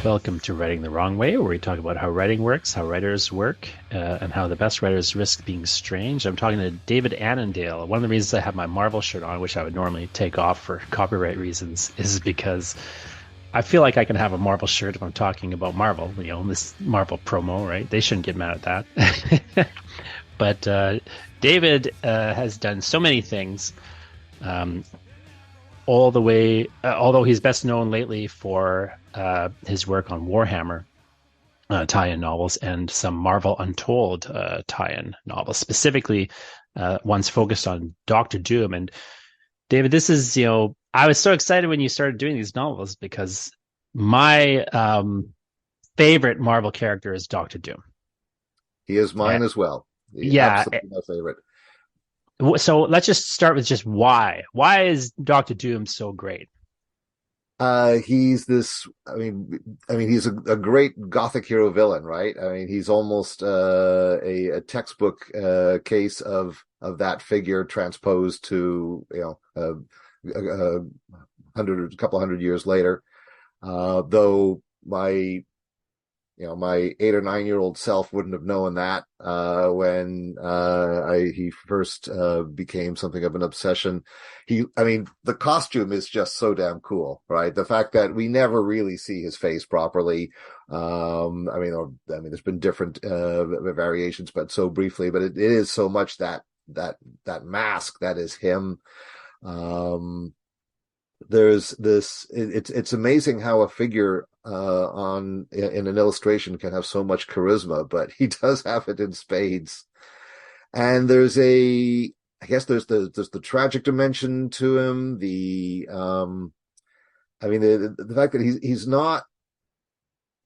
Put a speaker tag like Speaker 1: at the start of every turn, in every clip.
Speaker 1: Welcome to Writing the Wrong Way, where we talk about how writing works, how writers work, and how the best writers risk being strange. I'm talking to David Annandale. One of the reasons I have my Marvel shirt on, which I would normally take off for copyright reasons, is because I feel like I can have a Marvel shirt if I'm talking about Marvel, this Marvel promo, right? They shouldn't get mad at that. But David has done so many things. All the way, although he's best known lately for his work on Warhammer tie-in novels and some Marvel Untold tie-in novels, specifically ones focused on Doctor Doom. And David, this is, I was so excited when you started doing these novels because my favorite Marvel character is Doctor Doom.
Speaker 2: He is mine as well.
Speaker 1: Yeah.
Speaker 2: Absolutely my favorite.
Speaker 1: So let's just start with just why. Why is Doctor Doom so great?
Speaker 2: He's this. He's a great Gothic hero villain, right? I mean, he's almost a textbook case of that figure transposed to a couple hundred years later. Though my 8 or 9-year-old self wouldn't have known that when he first became something of an obsession. The costume is just so damn cool, right? The fact that we never really see his face properly. There's been different variations, but so briefly. But it is so much that mask that is him. There's this. It's amazing how a figure in an illustration can have so much charisma, but he does have it in spades. And there's the tragic dimension to him. The fact that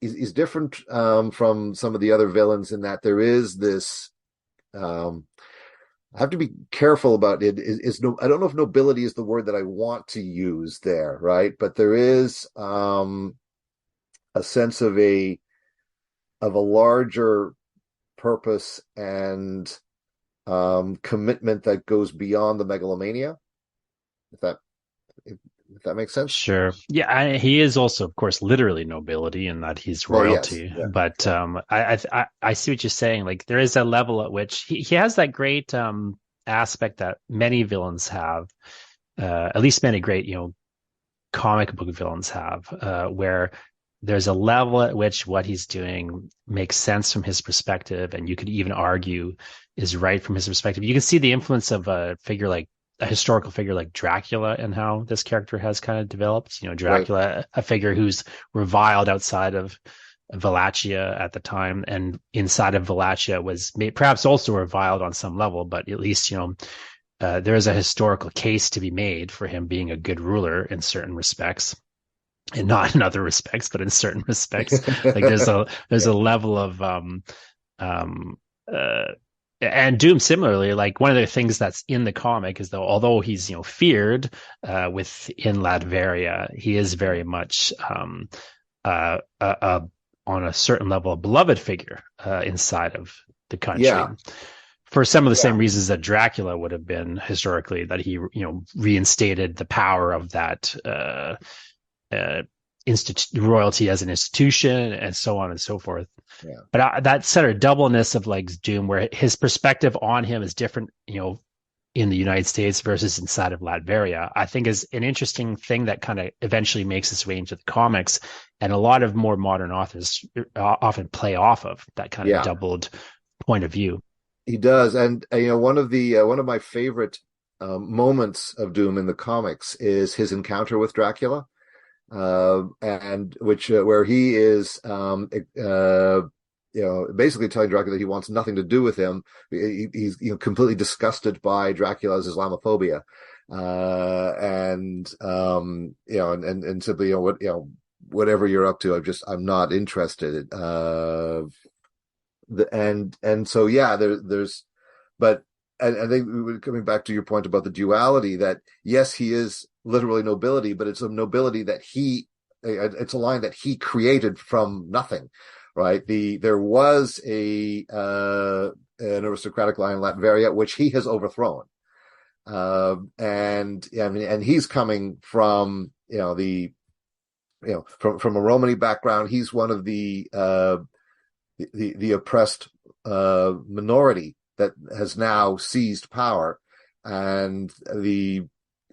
Speaker 2: he's different from some of the other villains in that there is this. I have to be careful about it. I don't know if nobility is the word that I want to use there, right? But there is a sense of a larger purpose and commitment that goes beyond the megalomania. If that makes sense.
Speaker 1: Sure. Yeah, he is also, of course, literally nobility in that he's
Speaker 2: Well, yes,
Speaker 1: royalty.
Speaker 2: yeah,
Speaker 1: But I see what you're saying. Like there is a level at which he has that great aspect that many villains have, at least many great, comic book villains have, where there's a level at which what he's doing makes sense from his perspective, and you could even argue is right from his perspective. You can see the influence of a historical figure like Dracula and how this character has kind of developed.
Speaker 2: right.
Speaker 1: Dracula, a figure who's reviled outside of Wallachia at the time, and inside of Wallachia was perhaps also reviled on some level, but at least, there is a historical case to be made for him being a good ruler in certain respects. And not in other respects, but in certain respects, like there's a
Speaker 2: Yeah.
Speaker 1: level of um, uh, and Doom similarly, like one of the things that's in the comic is though, although he's feared within Latveria, he is very much on a certain level a beloved figure inside of the country.
Speaker 2: Yeah.
Speaker 1: For some of the
Speaker 2: Yeah.
Speaker 1: same reasons that Dracula would have been historically, that he reinstated the power of that royalty as an institution, and so on and so forth.
Speaker 2: Yeah.
Speaker 1: But that sort of doubleness of like Doom, where his perspective on him is different, in the United States versus inside of Latveria, I think is an interesting thing that kind of eventually makes its way into the comics, and a lot of more modern authors often play off of that kind of
Speaker 2: Yeah.
Speaker 1: doubled point of view.
Speaker 2: He does, and one of my favorite moments of Doom in the comics is his encounter with Dracula, and which where he is, basically telling Dracula that he wants nothing to do with him. He's completely disgusted by Dracula's Islamophobia, and simply whatever you're up to, I'm not interested. So yeah, there's, but I think coming back to your point about the duality, that yes, he is literally nobility, but it's a nobility that it's a line that he created from nothing, right? There was an aristocratic line in Latveria which he has overthrown, and he's coming from the from a Romany background, he's one of the oppressed minority that has now seized power. And one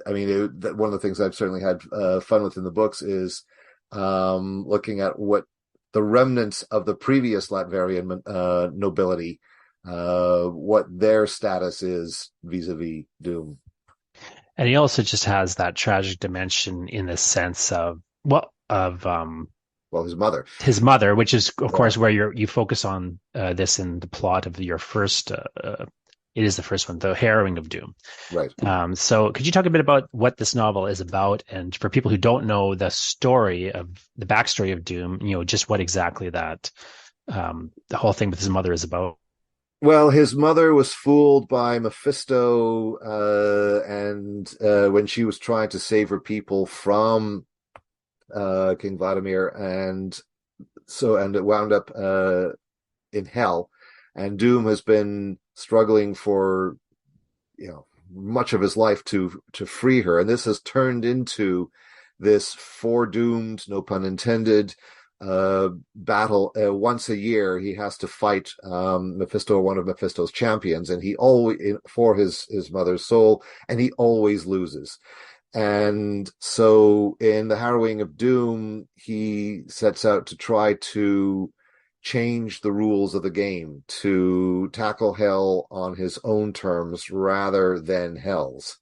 Speaker 2: of the things I've certainly had fun with in the books is looking at what the remnants of the previous Latvian nobility, what their status is vis-a-vis Doom.
Speaker 1: And he also just has that tragic dimension in the sense of what of
Speaker 2: Well, his mother.
Speaker 1: his mother, which is of
Speaker 2: Yeah,
Speaker 1: course where you focus on this in the plot of your first. It is the first one, the harrowing of Doom.
Speaker 2: right.
Speaker 1: So could you talk a bit about what this novel is about, and for people who don't know the story of the backstory of Doom, just what exactly that the whole thing with his mother is about?
Speaker 2: Well, his mother was fooled by Mephisto, and when she was trying to save her people from King Vladimir, and it wound up in hell. And Doom has been struggling for much of his life to free her, and this has turned into this foredoomed, no pun intended, battle. Once a year he has to fight Mephisto, one of Mephisto's champions, and he always, for his mother's soul, and he always loses. And so in the harrowing of Doom, he sets out to try to change the rules of the game, to tackle hell on his own terms rather than hell's,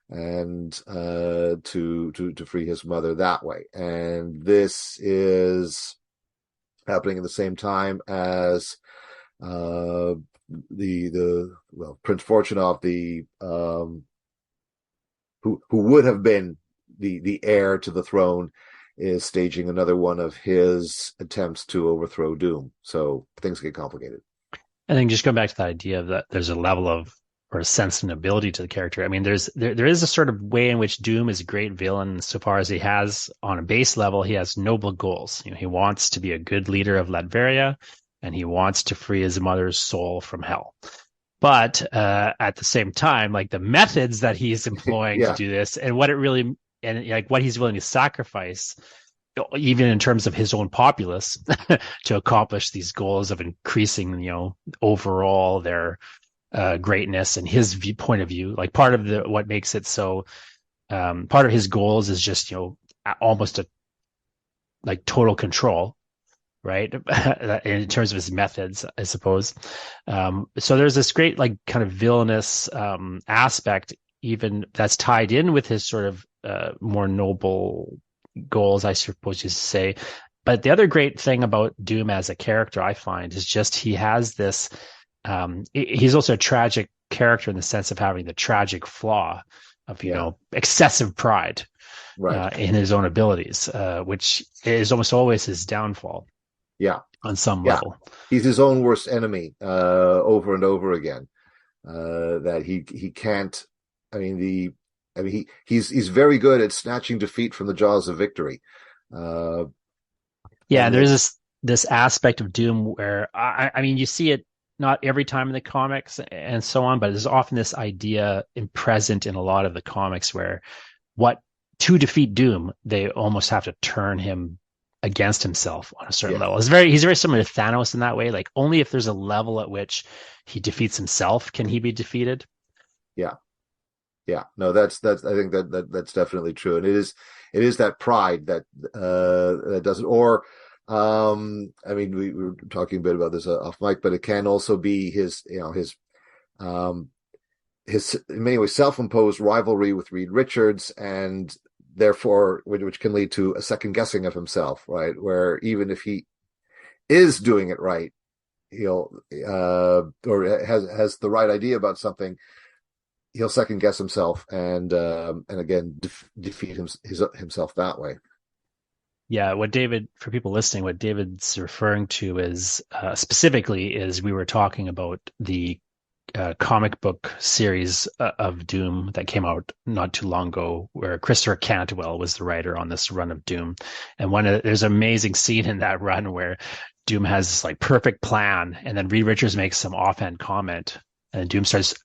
Speaker 2: and to free his mother that way. And this is happening at the same time as Prince Fortunov, who would have been the heir to the throne, is staging another one of his attempts to overthrow Doom. So things get complicated.
Speaker 1: I think just going back to the idea of that there's a level of or a sense and ability to the character. I mean, there is a sort of way in which Doom is a great villain so far as he has on a base level, he has noble goals. He wants to be a good leader of Latveria, and he wants to free his mother's soul from hell. But at the same time, like the methods that he's employing to
Speaker 2: Yeah,
Speaker 1: do this, and what it really, and like what he's willing to sacrifice, even in terms of his own populace, to accomplish these goals of increasing, overall their greatness and his point of view. Like part of what makes it so, part of his goals is just almost a like total control, right? In terms of his methods, I suppose. So there's this great like kind of villainous aspect, even that's tied in with his sort of more noble goals, I suppose you say. But the other great thing about Doom as a character, I find, is just he has this. He's also a tragic character in the sense of having the tragic flaw of
Speaker 2: yeah,
Speaker 1: excessive pride
Speaker 2: right.
Speaker 1: in his own abilities, which is almost always his downfall
Speaker 2: Yeah,
Speaker 1: on some
Speaker 2: yeah.
Speaker 1: level.
Speaker 2: He's his own worst enemy over and over again. That he can't. I mean he's very good at snatching defeat from the jaws of victory. Uh,
Speaker 1: Yeah,
Speaker 2: and
Speaker 1: there's
Speaker 2: then
Speaker 1: this aspect of Doom where I mean you see it not every time in the comics and so on, but there's often this idea present in a lot of the comics where what to defeat Doom, they almost have to turn him against himself on a certain
Speaker 2: yeah,
Speaker 1: level. He's very similar to Thanos in that way. Like only if there's a level at which he defeats himself can he be defeated.
Speaker 2: yeah, yeah. No, that's I think that's definitely true, and it is that pride that that does it. Or I mean, we were talking a bit about this off mic, but it can also be um his in many ways self-imposed rivalry with Reed Richards, and therefore which can lead to a second guessing of himself, right? Where even if he is doing it right, he'll or has the right idea about something, he'll second guess himself and again defeat himself that way.
Speaker 1: Yeah, for people listening, what David's referring to is specifically is we were talking about the comic book series of Doom that came out not too long ago, where Christopher Cantwell was the writer on this run of Doom. And there's an amazing scene in that run where Doom has this like perfect plan, and then Reed Richards makes some offhand comment, and Doom starts,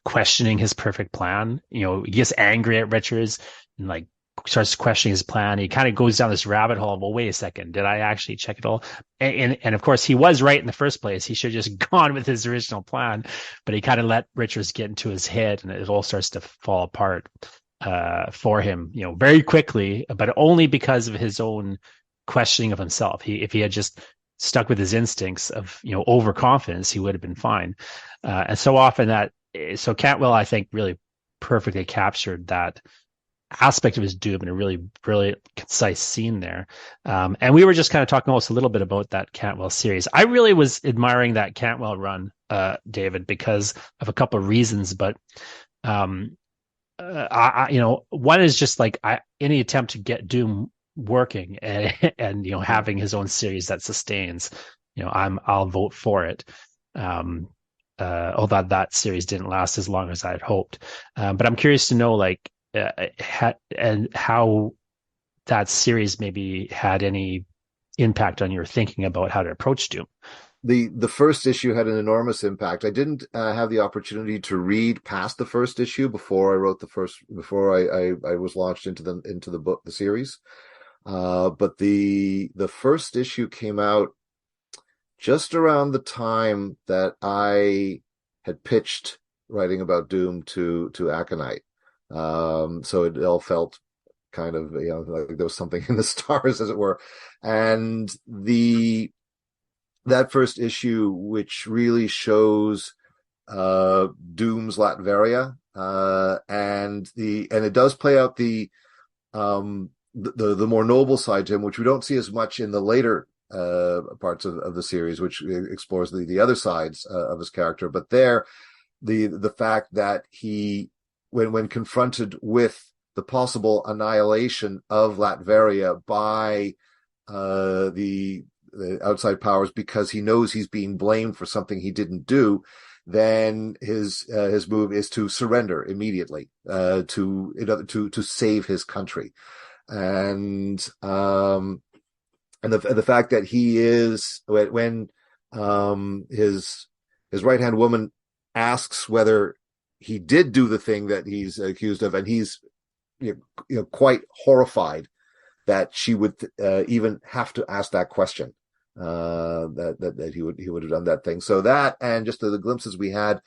Speaker 1: questioning his perfect plan. He gets angry at Richards and like starts questioning his plan. He kind of goes down this rabbit hole. Well, wait a second, did I actually check it all? And of course, he was right in the first place. He should have just gone with his original plan, but he kind of let Richards get into his head, and it all starts to fall apart for him, very quickly, but only because of his own questioning of himself. If he had just stuck with his instincts of overconfidence, he would have been fine. And so often so Cantwell, I think, really perfectly captured that aspect of his doom in a really brilliant, concise scene there. And we were just kind of talking also a little bit about that Cantwell series. I really was admiring that Cantwell run, David, because of a couple of reasons. But one is just like any attempt to get Doom working and having his own series that sustains. I'll vote for it. Although that series didn't last as long as I had hoped. But I'm curious to know, like, and how that series maybe had any impact on your thinking about how to approach Doom.
Speaker 2: The first issue had an enormous impact. I didn't have the opportunity to read past the first issue before I wrote before I was launched into the book, the series. But the first issue came out just around the time that I had pitched writing about Doom to Aconite. So it all felt kind of, like there was something in the stars, as it were. And that first issue, which really shows Doom's Latveria, and it does play out the more noble side to him, which we don't see as much in the later parts of the series, which explores the other sides of his character. But there, the fact that he, when confronted with the possible annihilation of Latveria by the outside powers, because he knows he's being blamed for something he didn't do, then his move is to surrender immediately to save his country. And the fact that he is, when his right hand woman asks whether he did do the thing that he's accused of, and he's quite horrified that she would even have to ask that question, that he would have done that thing. So that, and just the glimpses we had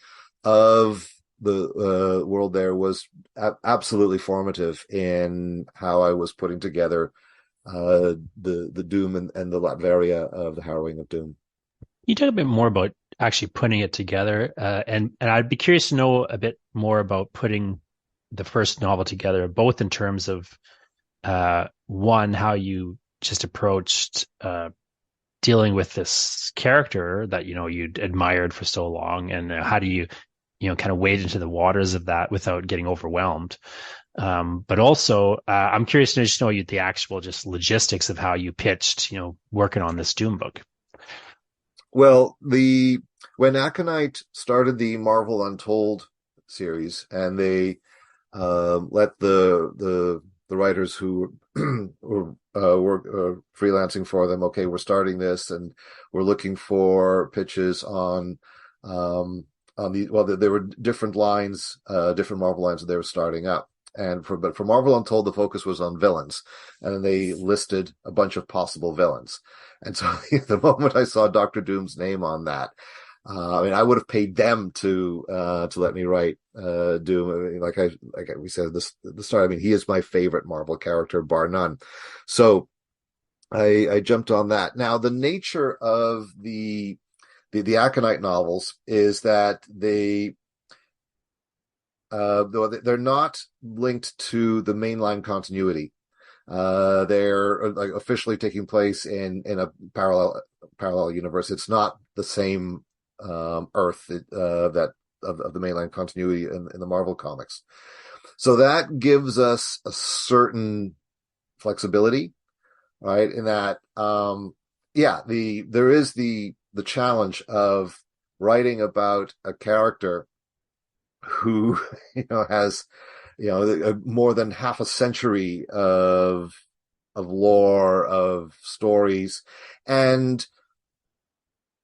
Speaker 2: of the world there, was absolutely formative in how I was putting together the Doom and the Latveria of the Harrowing of Doom.
Speaker 1: You talk a bit more about actually putting it together, and I'd be curious to know a bit more about putting the first novel together, both in terms of one, how you just approached dealing with this character that you'd admired for so long, and how do you kind of wade into the waters of that without getting overwhelmed. But also, I'm curious to just know the actual just logistics of how you pitched, working on this Doom book.
Speaker 2: Well, when Aconite started the Marvel Untold series, and they let the writers who were freelancing for them, okay, we're starting this, and we're looking for pitches on there were different lines, different Marvel lines that they were starting up. But for Marvel Untold, the focus was on villains, and they listed a bunch of possible villains. And so the moment I saw Dr. Doom's name on that, I would have paid them to let me write Doom. Like we said at the start, he is my favorite Marvel character, bar none. So I jumped on that. Now, the nature of the Aconite novels is that they're not linked to the mainline continuity. They're like officially taking place in a parallel universe. It's not the same Earth that of the mainline continuity in the Marvel comics. So that gives us a certain flexibility, right? In that, there is the challenge of writing about a character who has more than half a century of lore, of stories, and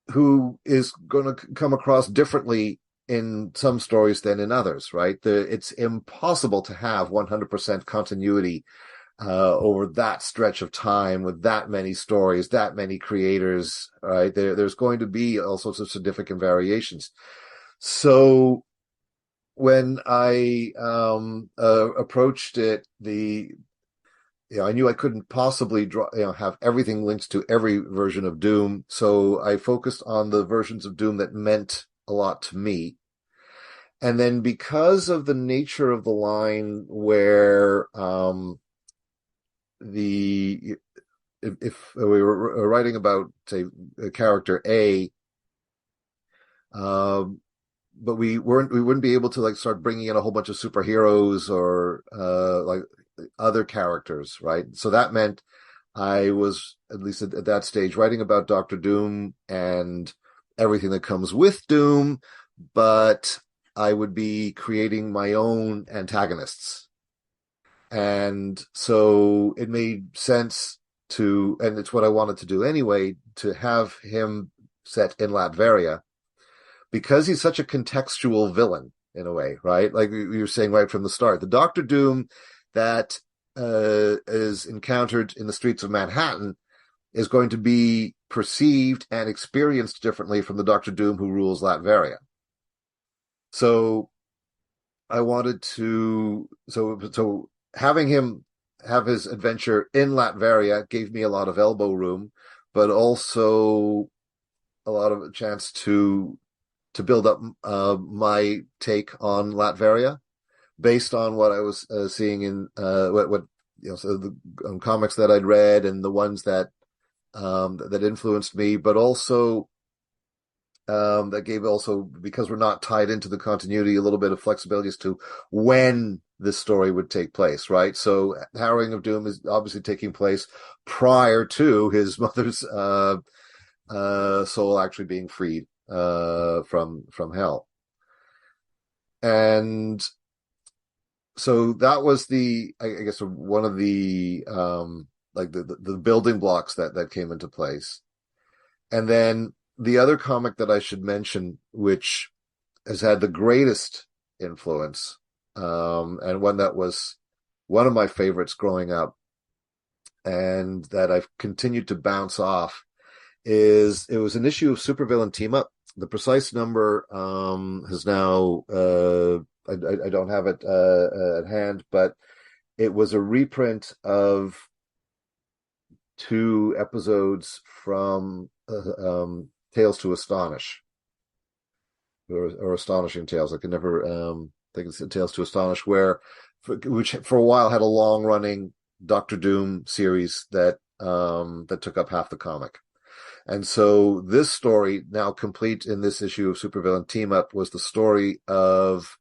Speaker 2: who is going to come across differently in some stories than in others, right? It's impossible to have 100% continuity over that stretch of time with that many stories, that many creators, right? There's going to be all sorts of significant variations. So when I approached it, I knew I couldn't possibly have everything linked to every version of Doom. So I focused on the versions of Doom that meant a lot to me. And then because of the nature of the line where the if we were writing about, say, character A, but we wouldn't be able to like start bringing in a whole bunch of superheroes or like other characters, right? So that meant I was, at least at that stage, writing about Doctor Doom and everything that comes with Doom, but I would be creating my own antagonists. And so it made sense and it's what I wanted to do anyway, to have him set in Latveria because he's such a contextual villain in a way, right? Like you were saying right from the start, the Doctor Doom that is encountered in the streets of Manhattan is going to be perceived and experienced differently from the Doctor Doom who rules Latveria. So I wanted so having him have his adventure in Latveria gave me a lot of elbow room, but also a lot of a chance to build up my take on Latveria based on what I was seeing in what so the comics that I'd read and the ones that influenced me, but also that gave also, because we're not tied into the continuity, a little bit of flexibility as to when this story would take place, right? So Harrowing of Doom is obviously taking place prior to his mother's soul actually being freed from hell. And so that was I guess one of the like the building blocks that came into place. And then the other comic that I should mention, which has had the greatest influence, and one that was one of my favorites growing up, and that I've continued to bounce off, it was an issue of Supervillain Team Up. The precise number has now I don't have it at hand, but it was a reprint of 2 episodes from Tales to Astonish, or Astonishing Tales. I could never think it's Tales to Astonish, which for a while had a long running Doctor Doom series that took up half the comic. And so this story, now complete in this issue of Supervillain Team Up, was the story of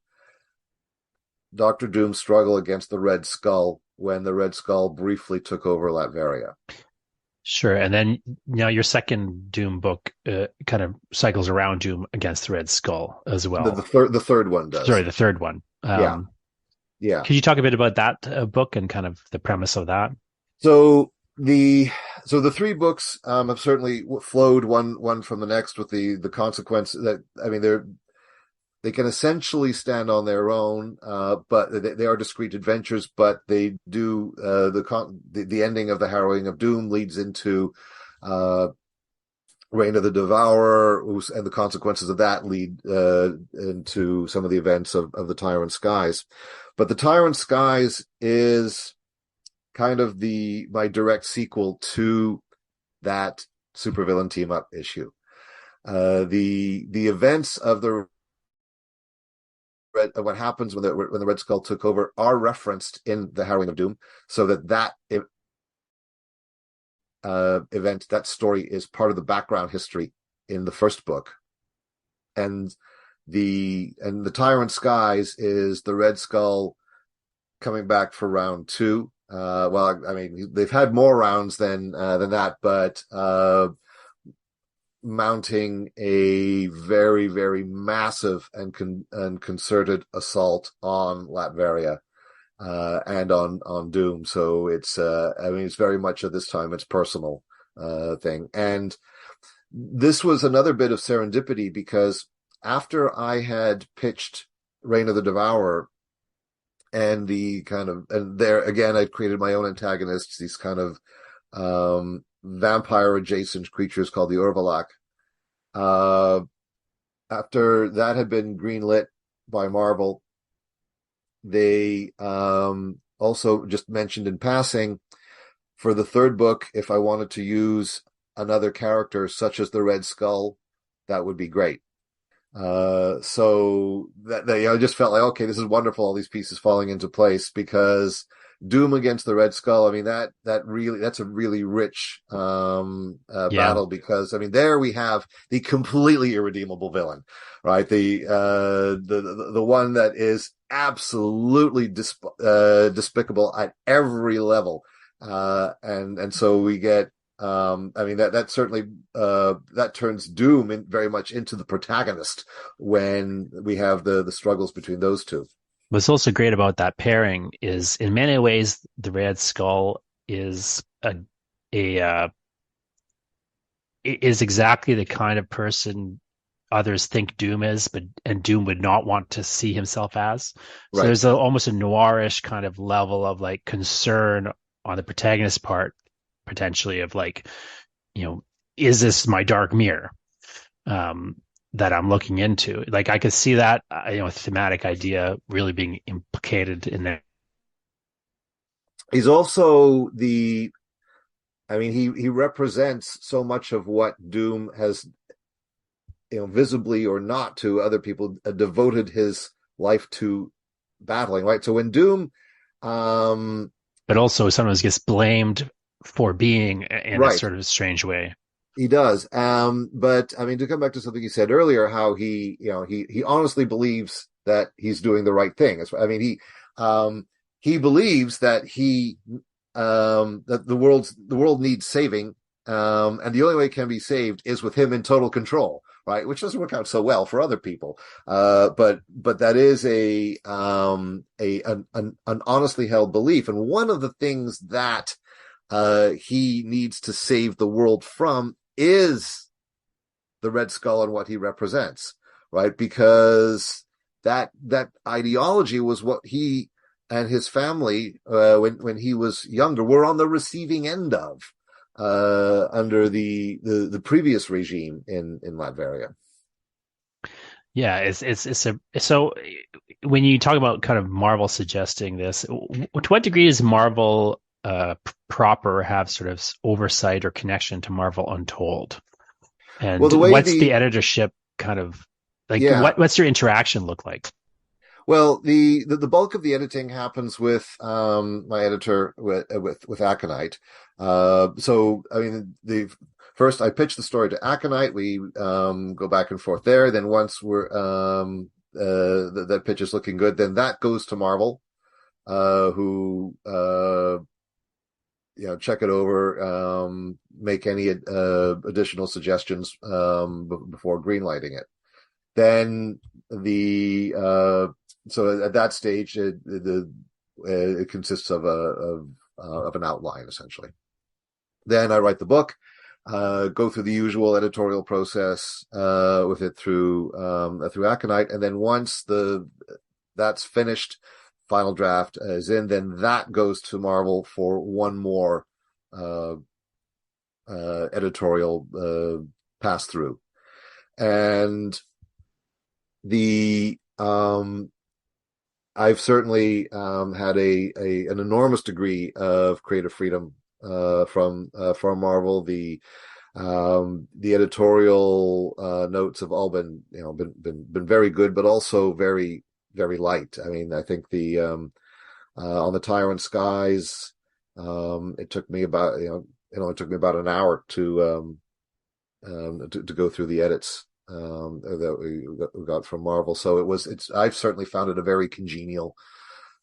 Speaker 2: Doctor Doom's struggle against the Red Skull when the Red Skull briefly took over Latveria.
Speaker 1: Sure. And then now your second Doom book kind of cycles around Doom against the Red Skull as well.
Speaker 2: The third one does.
Speaker 1: Sorry, the third one.
Speaker 2: Yeah. Yeah.
Speaker 1: Could you talk a bit about that book and kind of the premise of that?
Speaker 2: So the 3 books have certainly flowed one from the next, with the consequence that, I mean, they can essentially stand on their own, but they are discrete adventures. But they do the ending of the Harrowing of Doom leads into Reign of the Devourer, and the consequences of that lead into some of the events of the Tyrant Skies. But the Tyrant Skies is kind of my direct sequel to that Supervillain Team Up issue. The events of what happens when the Red Skull took over are referenced in the Harrowing of Doom, so that event, that story, is part of the background history in the first book. And the Tyrant Skies is the Red Skull coming back for round 2. Well, I mean, they've had more rounds than that, but mounting a very, very massive and concerted assault on Latveria and on Doom. So it's I mean, it's very much at this time it's personal thing. And this was another bit of serendipity, because after I had pitched Reign of the Devourer, and the kind of, and there again, I created my own antagonists, these kind of vampire adjacent creatures called the Orvalak. Uh, After that had been greenlit by Marvel, they also just mentioned in passing for the third book, if I wanted to use another character such as the Red Skull, that would be great. So that I just felt like, okay, this is wonderful, all these pieces falling into place, because Doom against the Red Skull, I mean, that's a really rich
Speaker 1: Yeah.
Speaker 2: battle, because I mean, there we have the completely irredeemable villain, right? The one that is absolutely despicable at every level. And so we get, I mean, that certainly that turns Doom very much into the protagonist when we have the struggles between those two.
Speaker 1: What's also great about that pairing is, in many ways, the Red Skull is a is exactly the kind of person others think Doom is, but and Doom would not want to see himself as. So
Speaker 2: Right.
Speaker 1: there's almost a noirish kind of level of like concern on the protagonist's part, potentially of like, you know, is this my dark mirror um, that I'm looking into? Like I could see that, thematic idea really being implicated in there.
Speaker 2: He's also the, I mean, he represents so much of what Doom has, visibly or not to other people, devoted his life to battling, right? So when Doom, um,
Speaker 1: But also sometimes gets blamed for being in a
Speaker 2: right,
Speaker 1: sort of strange way.
Speaker 2: he does. But I mean, to come back to something you said earlier, how he honestly believes that he's doing the right thing. I mean, he believes that that the world needs saving, and the only way it can be saved is with him in total control, right? Which doesn't work out so well for other people. But that is an honestly held belief, and one of the things that he needs to save the world from is the Red Skull and what he represents, right? Because that ideology was what he and his family, when he was younger, were on the receiving end of, under the previous regime in Latveria.
Speaker 1: Yeah, it's a so when you talk about kind of Marvel suggesting this, to what degree does Marvel proper have sort of oversight or connection to Marvel Untold?
Speaker 2: Well,
Speaker 1: And
Speaker 2: the way
Speaker 1: what's the
Speaker 2: the
Speaker 1: editorship kind of like?
Speaker 2: yeah,
Speaker 1: What's your interaction look like?
Speaker 2: well, the bulk of the editing happens with my editor with Aconite. So I mean, the first I pitch the story to Aconite. We go back and forth there. Then once we're that pitch is looking good, then that goes to Marvel, who check it over, make any additional suggestions before greenlighting it. Then the so at that stage, it consists of an outline essentially. Then I write the book, go through the usual editorial process with it through Aconite, and then once that's finished, final draft is in, then that goes to Marvel for one more uh, editorial pass through, and the I've certainly had an enormous degree of creative freedom from Marvel. The editorial notes have all been very good, but also very very light. I mean, I think the on the Tyrant Skies, it took me about it took me about an hour to go through the edits that we got from Marvel. So I've certainly found it a very congenial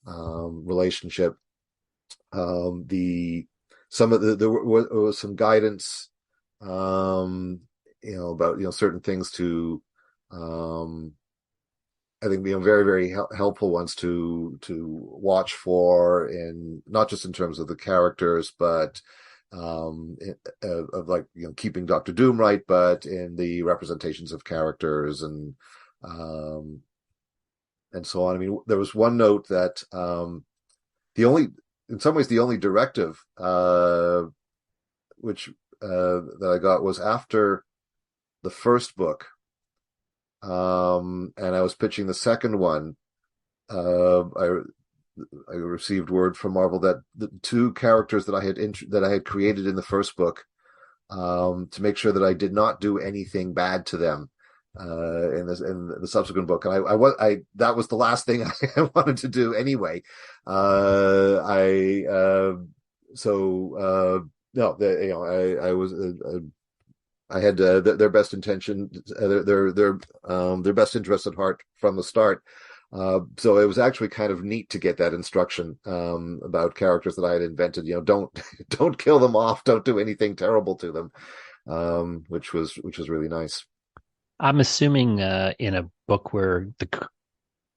Speaker 2: relationship. The some of there was some guidance, about certain things to, I think, very very helpful ones to watch for, in not just in terms of the characters, but of like keeping Doctor Doom right, but in the representations of characters, um and so on. I mean, there was one note that the only, in some ways, the only directive which that I got was after the first book, and I was pitching the second one. I received word from Marvel that the two characters that I had created in the first book, to make sure that I did not do anything bad to them in the subsequent book, and I that was the last thing I wanted to do anyway. I so no, I was I had their best intention, their best interest at heart from the start. So it was actually kind of neat to get that instruction about characters that I had invented. Don't don't kill them off, don't do anything terrible to them, which was really nice.
Speaker 1: I'm assuming in a book where the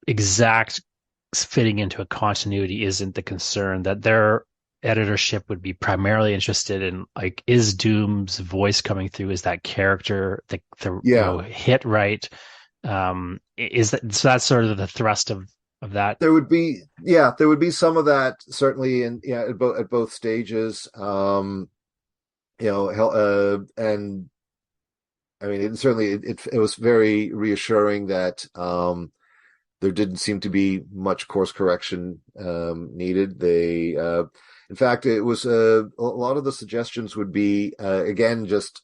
Speaker 1: exact fitting into a continuity isn't the concern, that their editorship would be primarily interested in, like, is Doom's voice coming through? Is that character the
Speaker 2: Yeah,
Speaker 1: hit right? Is that so? That's sort of the thrust of that.
Speaker 2: there would be some of that certainly in at both stages. And I mean, it was very reassuring that there didn't seem to be much course correction needed. In fact, it was a lot of the suggestions would be again just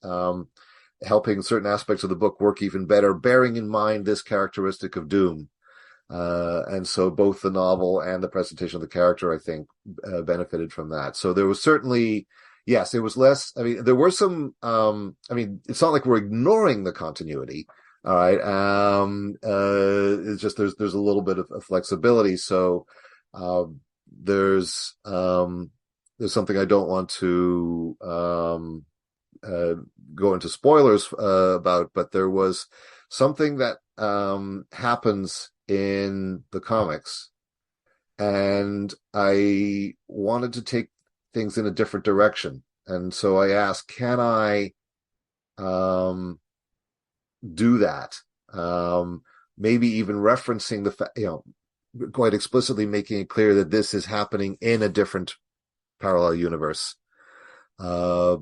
Speaker 2: helping certain aspects of the book work even better, bearing in mind this characteristic of Doom. And so both the novel and the presentation of the character, I think, benefited from that. So there was certainly, yes, it was less. I mean, there were some. I mean, it's not like we're ignoring the continuity. All right. It's just there's a little bit of flexibility. So there's there's something I don't want to go into spoilers about, but there was something that happens in the comics, and I wanted to take things in a different direction, and so I asked, can I do that? Maybe even referencing quite explicitly making it clear that this is happening in a different parallel universe. Uh,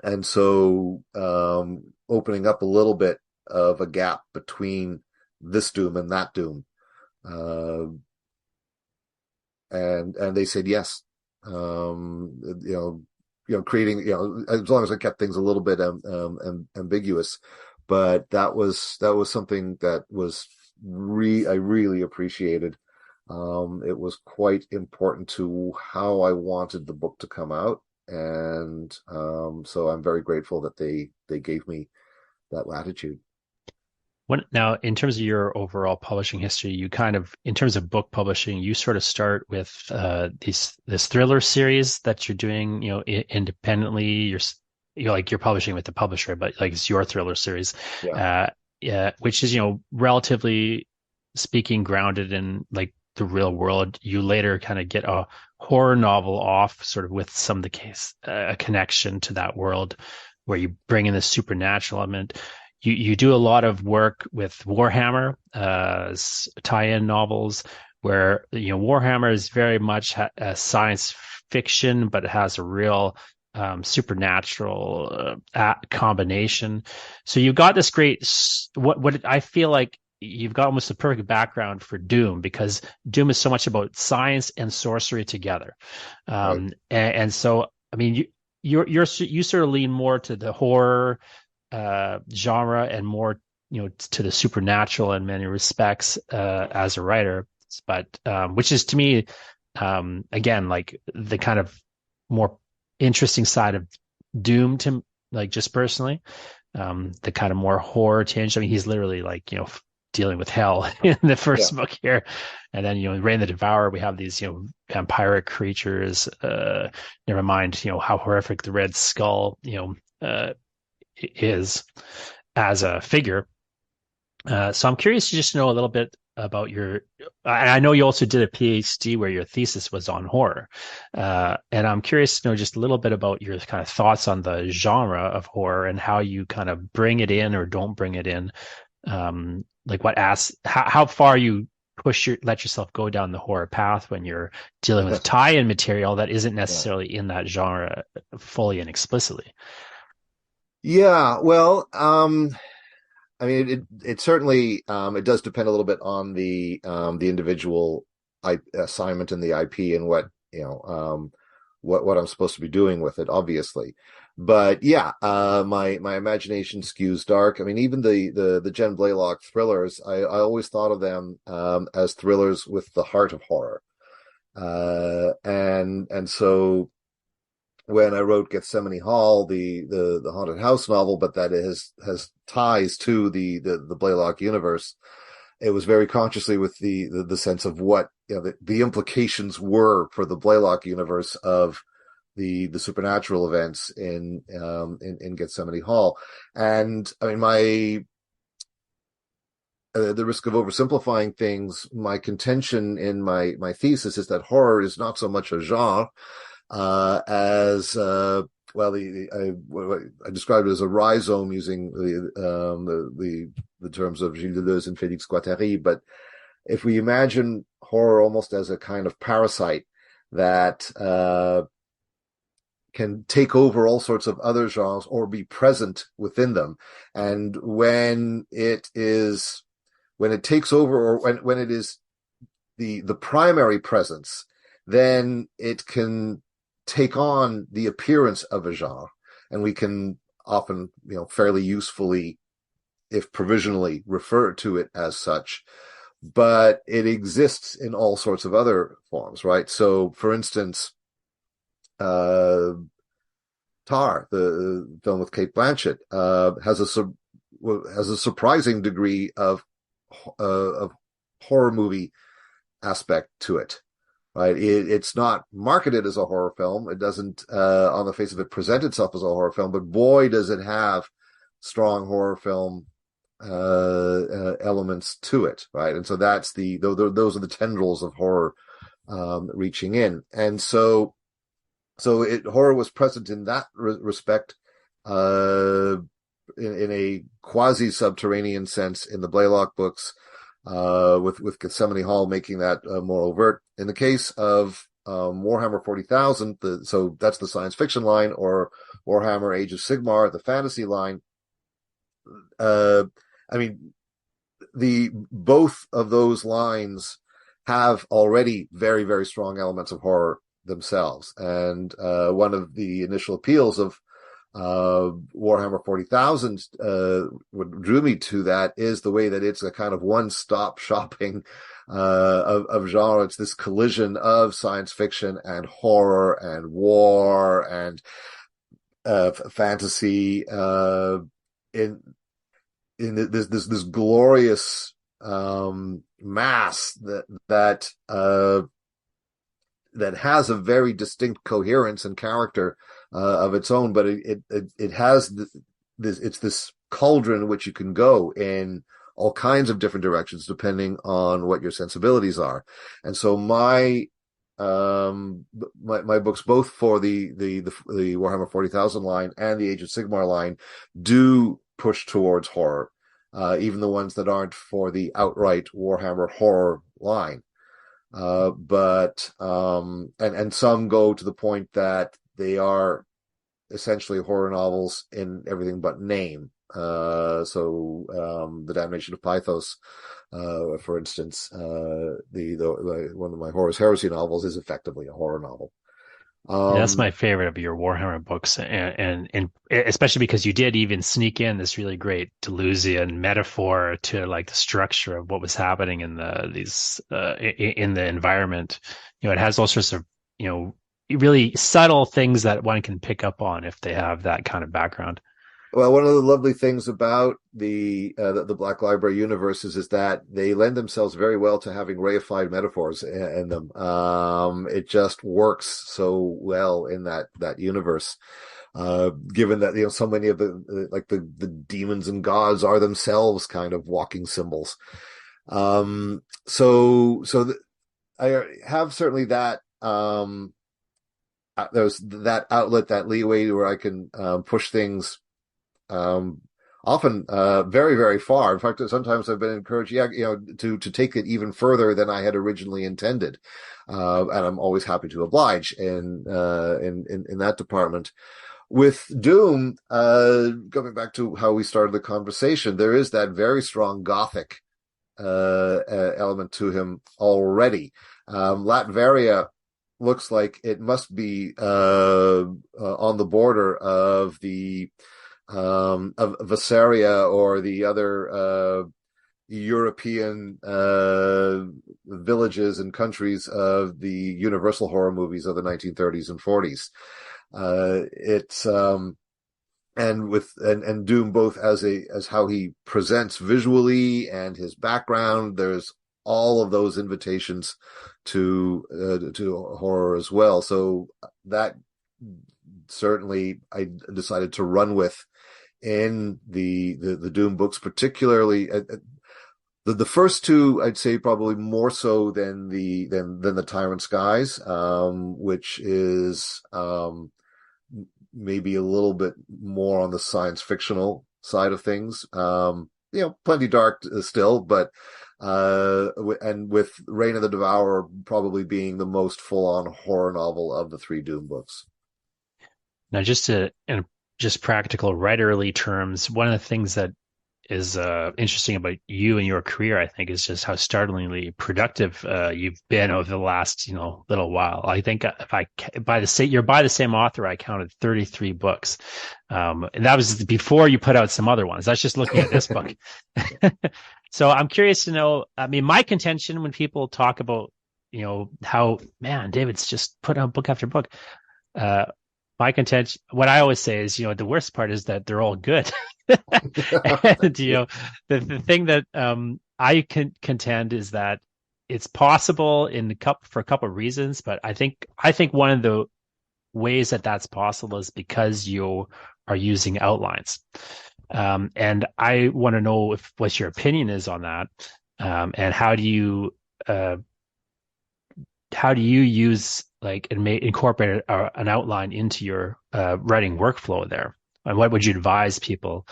Speaker 2: and so opening up a little bit of a gap between this Doom and that Doom. Uh, and they said yes. Creating, as long as I kept things a little bit ambiguous, but that was something that was I really appreciated. It was quite important to how I wanted the book to come out, and so I'm very grateful that they gave me that latitude.
Speaker 1: Now, in terms of your overall publishing history, you kind of, in terms of book publishing, you sort of start with this thriller series that you're doing, independently. You're publishing with the publisher, but like it's your thriller series,
Speaker 2: Yeah,
Speaker 1: yeah, which is relatively speaking grounded in like the real world. You later kind of get a horror novel off, sort of with some of the case a connection to that world, where you bring in the supernatural element. You do a lot of work with Warhammer, tie-in novels, where Warhammer is very much a science fiction, but it has a real supernatural combination. So you've got this great, what I feel like you've got almost a perfect background for Doom, because Doom is so much about science and sorcery together.
Speaker 2: right.
Speaker 1: And so, I mean, you sort of lean more to the horror genre and more to the supernatural in many respects as a writer, but which is to me again like the kind of more interesting side of Doom to, like, just personally, the kind of more horror tinge. I mean, he's literally like dealing with hell in the
Speaker 2: Yeah,
Speaker 1: first book here, and then Reign the Devourer, we have these vampiric creatures, never mind how horrific the Red Skull is as a figure. So I'm curious to just know a little bit about your. I know you also did a PhD where your thesis was on horror, and I'm curious to know just a little bit about your kind of thoughts on the genre of horror and how you kind of bring it in or don't bring it in. Like how far you let yourself go down the horror path when you're dealing with tie-in material that isn't
Speaker 2: Yeah.
Speaker 1: necessarily in that genre fully and explicitly.
Speaker 2: Yeah, well, I mean, it certainly it does depend a little bit on the individual assignment and the IP and what what I'm supposed to be doing with it, obviously. But yeah, my imagination skews dark. I mean, even the Jen Blaylock thrillers, I always thought of them as thrillers with the heart of horror. And so when I wrote Gethsemane Hall, the haunted house novel, but that it has ties to the Blaylock universe. It was very consciously with the sense of what the implications were for the Blaylock universe of the supernatural events in Gethsemane Hall. And I mean, my the risk of oversimplifying things, my contention in my thesis is that horror is not so much a genre as well, I described it as a rhizome using the terms of Gilles Deleuze and Félix Guattari. But if we imagine horror almost as a kind of parasite that can take over all sorts of other genres or be present within them, and when it takes over, or when it is the primary presence, then it can take on the appearance of a genre, and we can often, fairly usefully, if provisionally, refer to it as such. But it exists in all sorts of other forms, right? So, for instance, Tar, the film with Cate Blanchett, has a surprising degree of horror movie aspect to it. Right, it's not marketed as a horror film. It doesn't, on the face of it, present itself as a horror film. But boy, does it have strong horror film elements to it, right? And so those are the tendrils of horror reaching in. And so horror was present in that respect, in a quasi subterranean sense in the Blaylock books. With Gethsemane Hall making that more overt. In the case of Warhammer 40,000, so that's the science fiction line, or Warhammer Age of Sigmar, the fantasy line. I mean, both of those lines have already very, very strong elements of horror themselves. And one of the initial appeals of Warhammer 40,000, what drew me to that is the way that it's a kind of one-stop shopping of genre. It's this collision of science fiction and horror and war and fantasy in this glorious mass that has a very distinct coherence and character of its own, but it has this cauldron which you can go in all kinds of different directions depending on what your sensibilities are. And so my books, both for the Warhammer 40,000 line and the Age of Sigmar line, do push towards horror, even the ones that aren't for the outright Warhammer horror line. But and some go to the point that they are essentially horror novels in everything but name. The Damnation of Pythos, for instance, the one of my Horus Heresy novels is effectively a horror novel.
Speaker 1: Yeah, that's my favorite of your Warhammer books, and especially because you did even sneak in this really great Deleuzian metaphor to like the structure of what was happening in in the environment. It has all sorts of really subtle things that one can pick up on if they have that kind of background.
Speaker 2: Well, one of the lovely things about the Black Library universes is that they lend themselves very well to having reified metaphors in them. It just works so well in that universe. Given that so many of the demons and gods are themselves kind of walking symbols. I have certainly that there's that outlet, that leeway where I can push things. often very, very far. In fact, sometimes I've been encouraged, to take it even further than I had originally intended. And I'm always happy to oblige in that department. With Doom, going back to how we started the conversation, there is that very strong Gothic element to him already. Latveria looks like it must be on the border of the of Vassaria or the other European villages and countries of the Universal horror movies of the 1930s and 40s. It's and Doom, both as how he presents visually and his background, there's all of those invitations to horror as well. So that certainly I decided to run with in the Doom books, particularly the first two. I'd say probably more so than the Tyrant Skies, which is maybe a little bit more on the science fictional side of things. Plenty dark still, but and with Reign of the Devourer probably being the most full-on horror novel of the three Doom books.
Speaker 1: Now, in just practical writerly terms, one of the things that is interesting about you and your career, I think, is just how startlingly productive you've been over the last, little while. I think you're by the same author, I counted 33 books, and that was before you put out some other ones. That's just looking at this book. So I'm curious to know. I mean, my contention when people talk about, how David's just put out book after book. My contention, what I always say is, the worst part is that they're all good. And, the thing that I can contend is that it's possible for a couple of reasons, but I think one of the ways that that's possible is because you are using outlines. And I want to know what your opinion is on that, and how do you use and incorporate an outline into your writing workflow there? And what would you advise people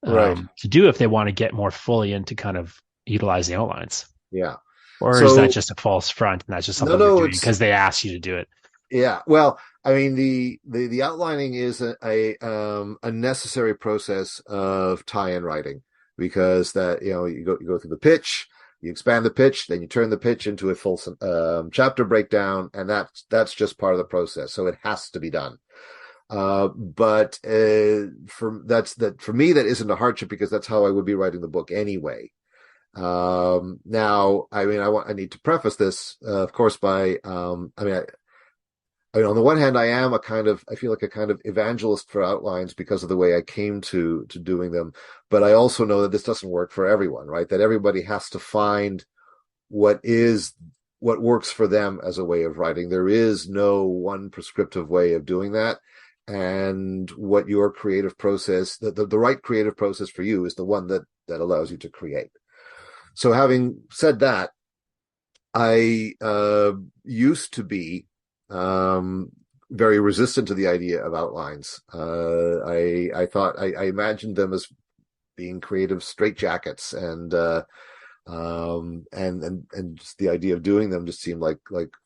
Speaker 2: Right.
Speaker 1: to do if they want to get more fully into kind of utilizing outlines?
Speaker 2: Yeah.
Speaker 1: Or is that
Speaker 2: So
Speaker 1: just a false front and that's just something you're
Speaker 2: no,
Speaker 1: doing
Speaker 2: it's
Speaker 1: because they asked you to do it?
Speaker 2: yeah. Well, I mean, the outlining is a necessary process of tie-in writing, because that you go through the pitch, you expand the pitch, then you turn the pitch into a full chapter breakdown, and that's just part of the process. So it has to be done. But for me, that isn't a hardship, because that's how I would be writing the book anyway. Now, I mean, I need to preface this, of course, by I mean, on the one hand, I feel like a kind of evangelist for outlines because of the way I came to doing them. But I also know that this doesn't work for everyone, right? That everybody has to find what works for them as a way of writing. There is no one prescriptive way of doing that. And what your creative process, the right creative process for you, is the one that allows you to create. So having said that, I used to be very resistant to the idea of outlines. I imagined them as being creative straitjackets, and just the idea of doing them just seemed like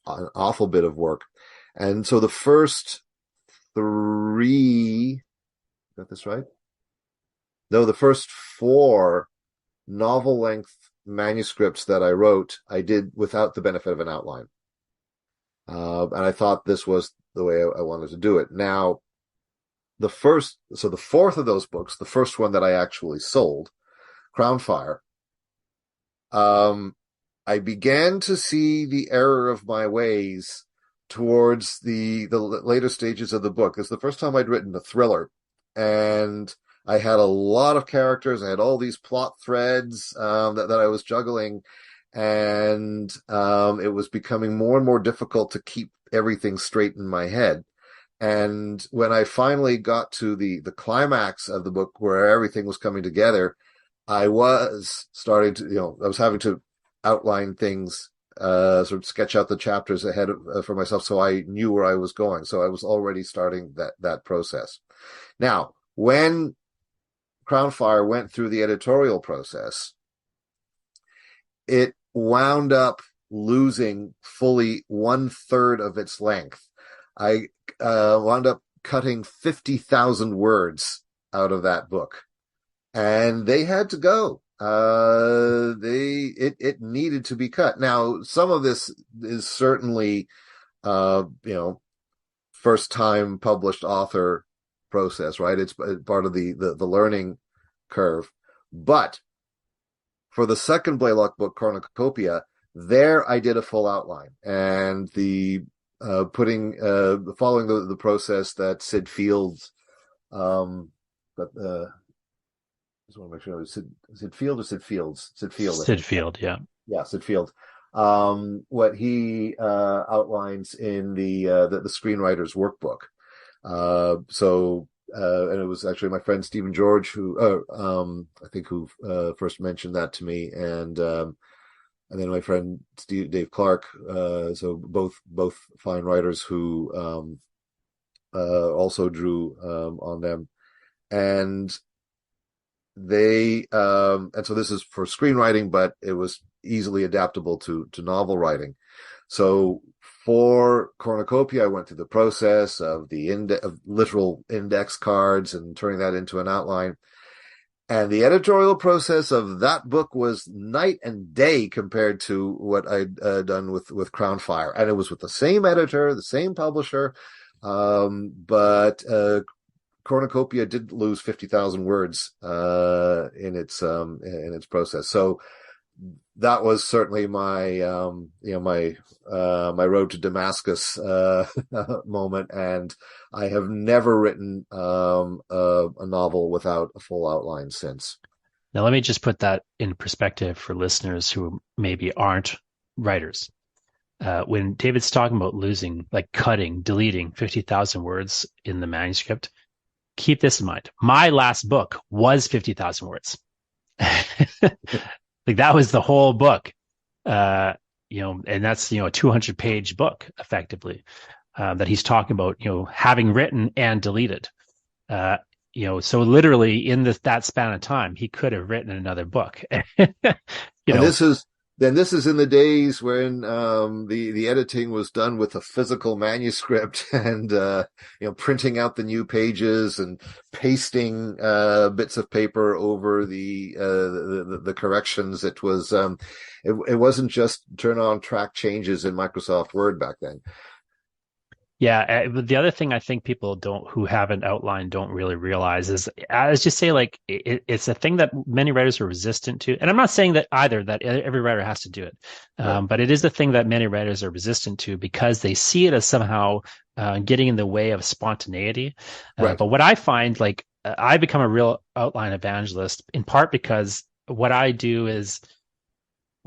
Speaker 2: an awful bit of work. And so the first three, got this right? No, the first four novel length manuscripts that I wrote, I did without the benefit of an outline. And I thought this was the way I wanted to do it. Now, the fourth of those books, the first one that I actually sold, Crownfire, I began to see the error of my ways towards the later stages of the book. It's the first time I'd written a thriller, and I had a lot of characters. I had all these plot threads that I was juggling, and it was becoming more and more difficult to keep everything straight in my head. And when I finally got to the climax of the book, where everything was coming together, I was starting to, I was having to outline things, sort of sketch out the chapters ahead for myself, so I knew where I was going. So I was already starting that process. Now, when Crownfire went through the editorial process, it wound up losing fully 1/3 of its length. I wound up cutting 50,000 words out of that book, and they had to go. It needed to be cut. Now, some of this is certainly, first time published author process, right? It's part of the learning curve. But for the second Blaylock book, Cornucopia, there I did a full outline, and the following the process that Sid Fields, but just want to make sure it was Sid Field or Sid Fields, Sid Field, I
Speaker 1: Sid
Speaker 2: think.
Speaker 1: Field, yeah.
Speaker 2: Yeah, Sid Field. What he outlines in the screenwriter's workbook. And it was actually my friend Stephen George who, I think, who first mentioned that to me, and then my friend Dave Clark. So both fine writers who also drew on them, and and so this is for screenwriting, but it was easily adaptable to novel writing. So for Cornucopia, I went through the process of of literal index cards and turning that into an outline. And the editorial process of that book was night and day compared to what I'd done with Crownfire. And it was with the same editor, the same publisher. But Cornucopia did lose 50,000 words in its process. So that was certainly my my road to Damascus moment, and I have never written a novel without a full outline since.
Speaker 1: Now, let me just put that in perspective for listeners who maybe aren't writers. When David's talking about losing, like cutting, deleting 50,000 words in the manuscript, keep this in mind. My last book was 50,000 words. Like that was the whole book, and that's, a 200-page book effectively, that he's talking about, having written and deleted. So literally in that span of time, he could have written another book.
Speaker 2: This is in the days when the editing was done with a physical manuscript and printing out the new pages and pasting bits of paper over the corrections. It was it wasn't just turn on track changes in Microsoft Word back then.
Speaker 1: Yeah, the other thing I think people who haven't outlined don't really realize is, I just say, like, it's a thing that many writers are resistant to. And I'm not saying that every writer has to do it.
Speaker 2: Right.
Speaker 1: But it is the thing that many writers are resistant to because they see it as somehow getting in the way of spontaneity.
Speaker 2: Right.
Speaker 1: But what I find, like, I become a real outline evangelist in part because what I do is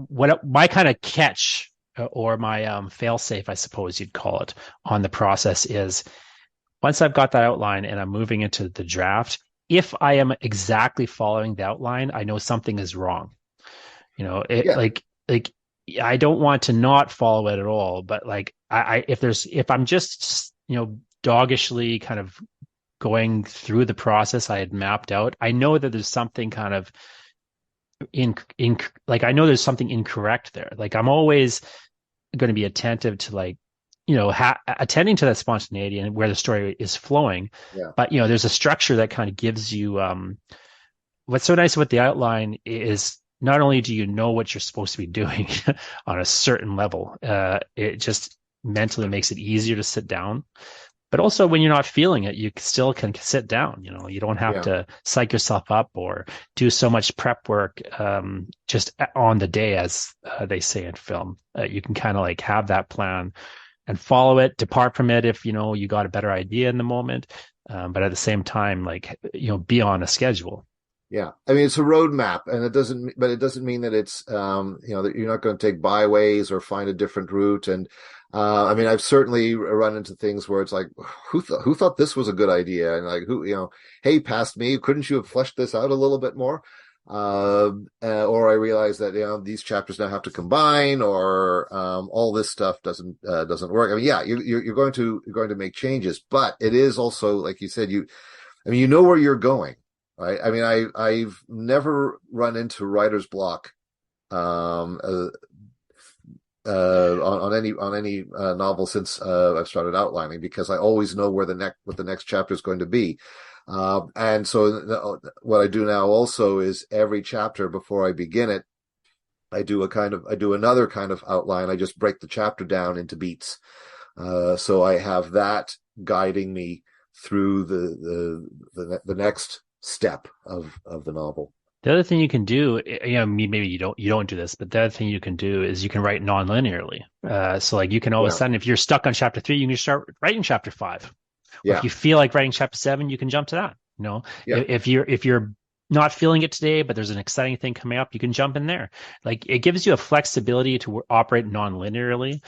Speaker 1: my kind of catch, or my fail-safe, I suppose you'd call it, on the process is, once I've got that outline and I'm moving into the draft, if I am exactly following the outline, I know something is wrong. Like I don't want to not follow it at all, but like if I'm just doggishly kind of going through the process I had mapped out, I know that there's something kind of I know there's something incorrect there. Like I'm always going to be attentive to, like, attending to that spontaneity and where the story is flowing.
Speaker 2: Yeah.
Speaker 1: But there's a structure that kind of gives you what's so nice with the outline is not only do you know what you're supposed to be doing on a certain level, it just mentally makes it easier to sit down. But also when you're not feeling it, you still can sit down. You don't have to psych yourself up or do so much prep work just on the day, as they say in film. You can kind of like have that plan and follow it, depart from it if you got a better idea in the moment. But at the same time, like, be on a schedule.
Speaker 2: Yeah, I mean it's a roadmap, and it doesn't mean that it's that you're not going to take byways or find a different route. And I mean, I've certainly run into things where it's like, who thought this was a good idea, and like, hey, past me, couldn't you have fleshed this out a little bit more? Or I realize that these chapters now have to combine, or all this stuff doesn't work. I mean, yeah, you're going to make changes, but it is also, like you said, you know where you're going. right? I mean, I've never run into writer's block um, uh, on any novel since I've started outlining, because I always know where the next what the next chapter is going to be. And so what I do now also is every chapter before I begin it, I do another kind of outline. I just break the chapter down into beats. So I have that guiding me through the next step of the novel.
Speaker 1: The other thing you can do, maybe you don't do this, but the other thing you can do is you can write non-linearly. So like you can all of a
Speaker 2: Yeah,
Speaker 1: sudden, if you're stuck on chapter 3, you can start writing chapter 5. Or if
Speaker 2: yeah,
Speaker 1: you feel like writing chapter 7, you can jump to that. You know,
Speaker 2: yeah,
Speaker 1: if you're not feeling it today, but there's an exciting thing coming up, you can jump in there. Like it gives you a flexibility to operate non-linearly,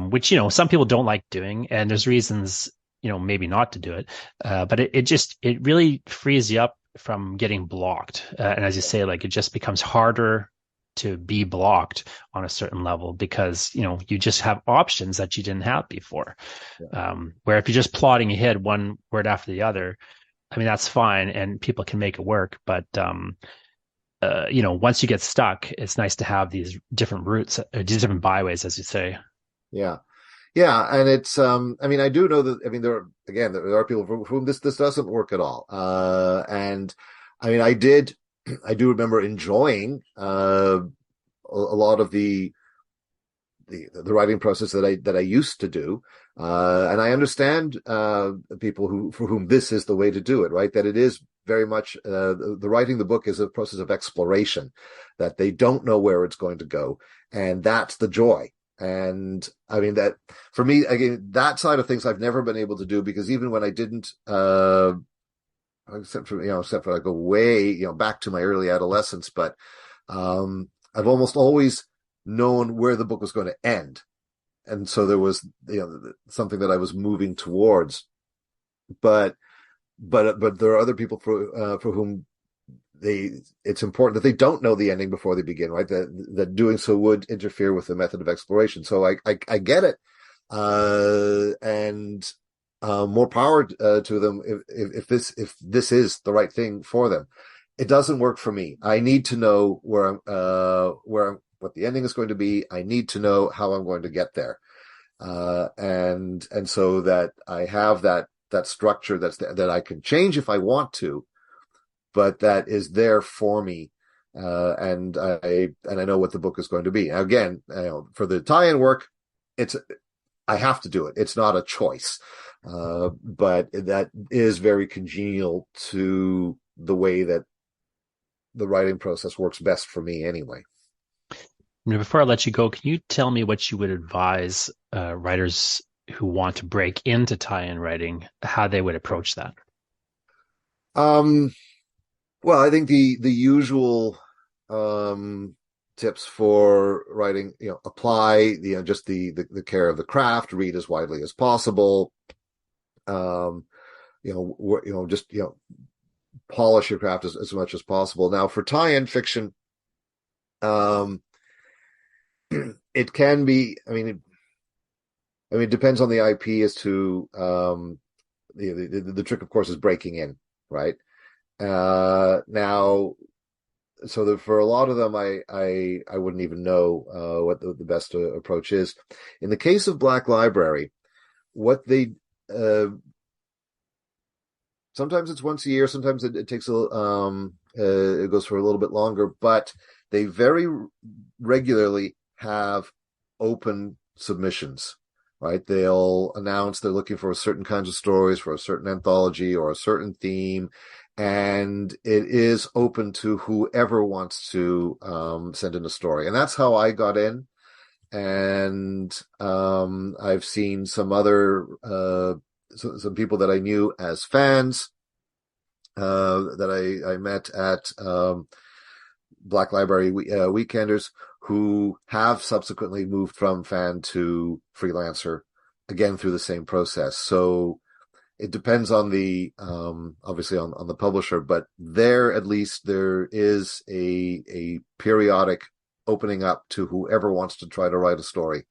Speaker 1: which some people don't like doing, and there's reasons maybe not to do it. But it really frees you up from getting blocked. And as you say, like it just becomes harder to be blocked on a certain level because you just have options that you didn't have before.
Speaker 2: yeah.
Speaker 1: Where if you're just plotting ahead one word after the other, I mean that's fine and people can make it work. But once you get stuck, it's nice to have these different routes, these different byways, as you say.
Speaker 2: Yeah. Yeah, and it's I mean I do know that, I mean there are people for whom this doesn't work at all. And I mean I do remember enjoying a lot of the writing process that I used to do. And I understand people who for whom this is the way to do it, right? That it is very much the writing the book is a process of exploration, that they don't know where it's going to go, and that's the joy. And I mean that for me, again, that side of things I've never been able to do, because even when I didn't, except for I go way, back to my early adolescence, but I've almost always known where the book was going to end, and so there was something that I was moving towards. But but there are other people for whom it's important that they don't know the ending before they begin, right? That doing so would interfere with the method of exploration. So I get it, and more power to them if this is the right thing for them. It doesn't work for me. I need to know what the ending is going to be. I need to know how I'm going to get there, and so that I have that structure that I can change if I want to, but that is there for me. And I know what the book is going to be. Now, again, for the tie-in work, it's I have to do it. It's not a choice, but that is very congenial to the way that the writing process works best for me, anyway.
Speaker 1: Before I let you go, can you tell me what you would advise writers who want to break into tie-in writing, how they would approach that?
Speaker 2: Um, well, I think the usual tips for writing, apply just the care of the craft, read as widely as possible. Um, just polish your craft as much as possible. Now, for tie-in fiction, um, it can be. It depends on the IP as to the trick, of course, is breaking in, right? Now, so that for a lot of them, I wouldn't even know what the best approach is. In the case of Black Library, what they sometimes it's once a year, sometimes it takes it goes for a little bit longer, but they very regularly have open submissions, right? They'll announce they're looking for certain kinds of stories for a certain anthology or a certain theme, and it is open to whoever wants to send in a story. And that's how I got in. And I've seen some other some people that I knew as fans that I met at Black Library Weekenders, who have subsequently moved from fan to freelancer, again through the same process. So it depends on the obviously on the publisher, but at least there is a periodic opening up to whoever wants to try to write a story.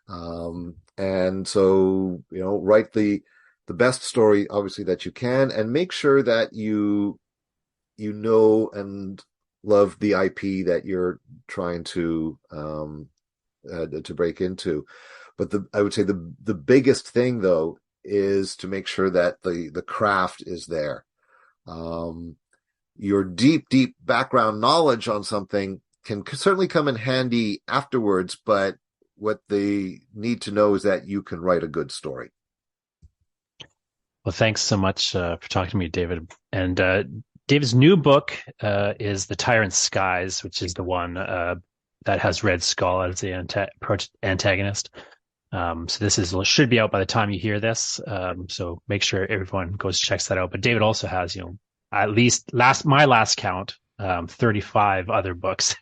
Speaker 2: And so write the best story obviously that you can, and make sure that you you know and love the IP that you're trying to break into. But I would say the biggest thing though is to make sure that the craft is there. Um, your deep background knowledge on something can certainly come in handy afterwards, but what they need to know is that you can write a good story.
Speaker 1: Well, thanks so much for talking to me, David. And David's new book is The Tyrant Skies, which is the one that has Red Skull as the antagonist. So this should be out by the time you hear this. So make sure everyone goes checks that out. But David also has, at least my last count, 35 other books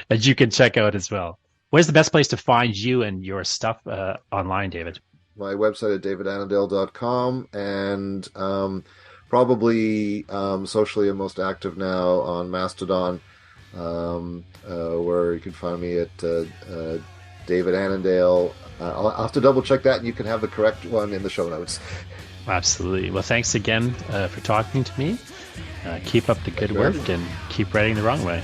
Speaker 1: that you can check out as well. Where's the best place to find you and your stuff online, David?
Speaker 2: My website at davidannandale.com, and probably socially I'm most active now on Mastodon, where you can find me at David Annandale. I'll have to double check that, and you can have the correct one in the show notes.
Speaker 1: Absolutely. Well, thanks again for talking to me. Keep up the good work and keep writing the wrong way.